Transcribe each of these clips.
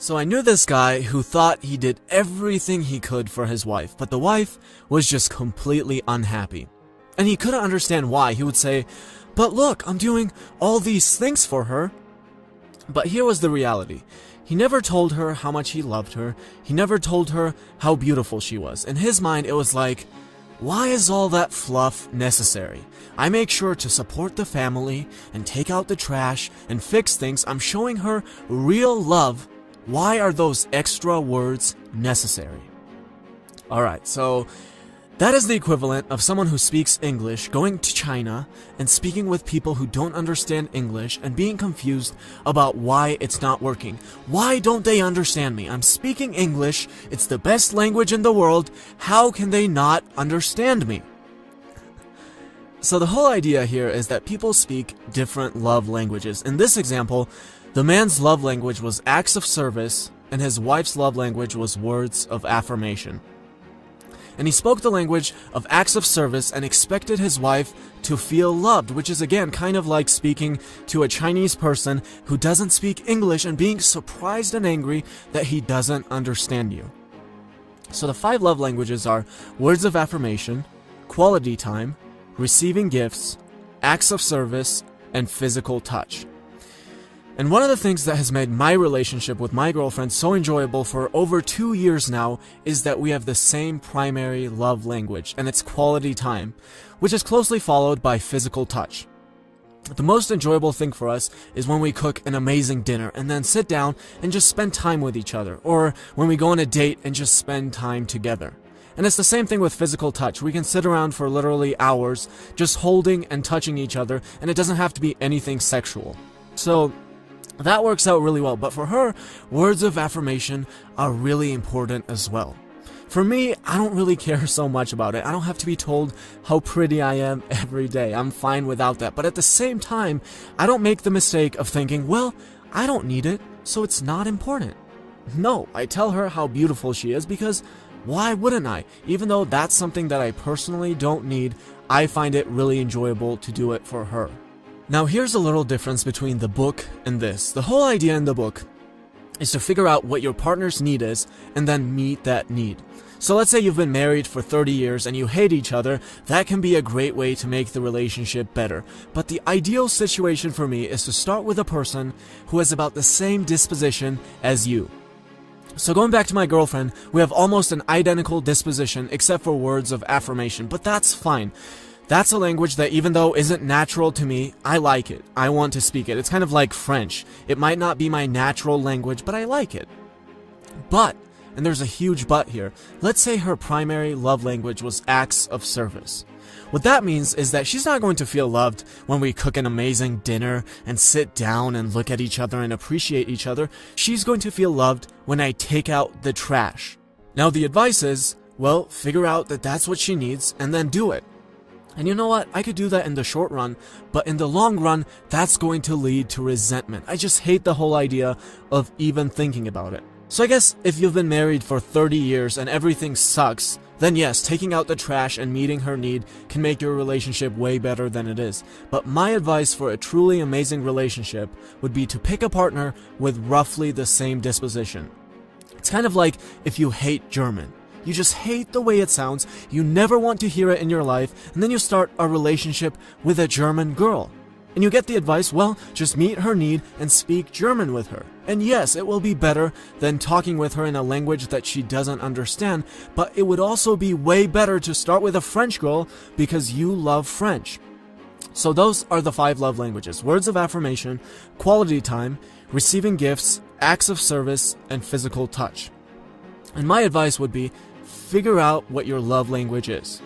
So I knew this guy who thought he did everything he could for his wife, but the wife was just completely unhappy. And he couldn't understand why. He would say, "But look, I'm doing all these things for her." But here was the reality. He never told her how much he loved her. He never told her how beautiful she was. In his mind, it was like, why is all that fluff necessary? I make sure to support the family and take out the trash and fix things. I'm showing her real love. Why are those extra words necessary? Alright, so that is the equivalent of someone who speaks English going to China and speaking with people who don't understand English and being confused about why it's not working. Why don't they understand me? I'm speaking English. It's the best language in the world. How can they not understand me? So the whole idea here is that people speak different love languages. In this example, the man's love language was acts of service, and his wife's love language was words of affirmation. And he spoke the language of acts of service and expected his wife to feel loved, which is again kind of like speaking to a Chinese person who doesn't speak English and being surprised and angry that he doesn't understand you. So the 5 love languages are words of affirmation, quality time, receiving gifts, acts of service, and physical touch. And one of the things that has made my relationship with my girlfriend so enjoyable for over 2 years now is that we have the same primary love language, and it's quality time, which is closely followed by physical touch. The most enjoyable thing for us is when we cook an amazing dinner and then sit down and just spend time with each other, or when we go on a date and just spend time together. And it's the same thing with physical touch. We can sit around for literally hours just holding and touching each other, and it doesn't have to be anything sexual. So that works out really well, but for her, words of affirmation are really important as well. For me, I don't really care so much about it. I don't have to be told how pretty I am every day. I'm fine without that. But at the same time, I don't make the mistake of thinking, well, I don't need it, so it's not important. No, I tell her how beautiful she is because why wouldn't I? Even though that's something that I personally don't need, I find it really enjoyable to do it for her. Now here's a little difference between the book and this. The whole idea in the book is to figure out what your partner's need is and then meet that need. So let's say you've been married for 30 years and you hate each other. That can be a great way to make the relationship better. But the ideal situation for me is to start with a person who has about the same disposition as you. So going back to my girlfriend, we have almost an identical disposition except for words of affirmation, but that's fine. That's a language that even though isn't natural to me, I like it. I want to speak it. It's kind of like French. It might not be my natural language, but I like it. But, and there's a huge but here, let's say her primary love language was acts of service. What that means is that she's not going to feel loved when we cook an amazing dinner and sit down and look at each other and appreciate each other. She's going to feel loved when I take out the trash. Now the advice is, well, figure out that that's what she needs and then do it. And you know what? I could do that in the short run, but in the long run, that's going to lead to resentment. I just hate the whole idea of even thinking about it. So I guess if you've been married for 30 years and everything sucks, then yes, taking out the trash and meeting her need can make your relationship way better than it is. But my advice for a truly amazing relationship would be to pick a partner with roughly the same disposition. It's kind of like if you hate German. You just hate the way it sounds, you never want to hear it in your life, and then you start a relationship with a German girl. And you get the advice, well, just meet her need and speak German with her. And yes, it will be better than talking with her in a language that she doesn't understand, but it would also be way better to start with a French girl because you love French. So those are the 5 love languages: words of affirmation, quality time, receiving gifts, acts of service, and physical touch. And my advice would be, figure out what your love language is.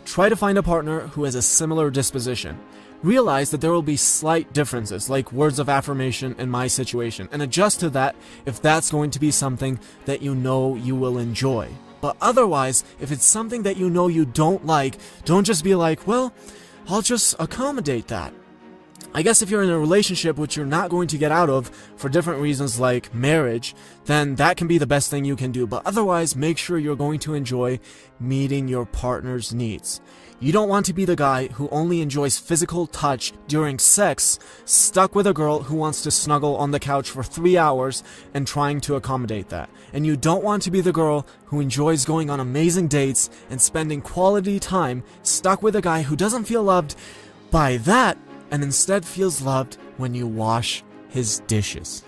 Try to find a partner who has a similar disposition. Realize that there will be slight differences, like words of affirmation in my situation, and adjust to that if that's going to be something that you know you will enjoy. But otherwise, if it's something that you know you don't like, don't just be like, well, I'll just accommodate that. I guess if you're in a relationship which you're not going to get out of for different reasons like marriage, then that can be the best thing you can do. But otherwise, make sure you're going to enjoy meeting your partner's needs. You don't want to be the guy who only enjoys physical touch during sex, stuck with a girl who wants to snuggle on the couch for 3 hours and trying to accommodate that. And you don't want to be the girl who enjoys going on amazing dates and spending quality time stuck with a guy who doesn't feel loved by that and instead feels loved when you wash his dishes.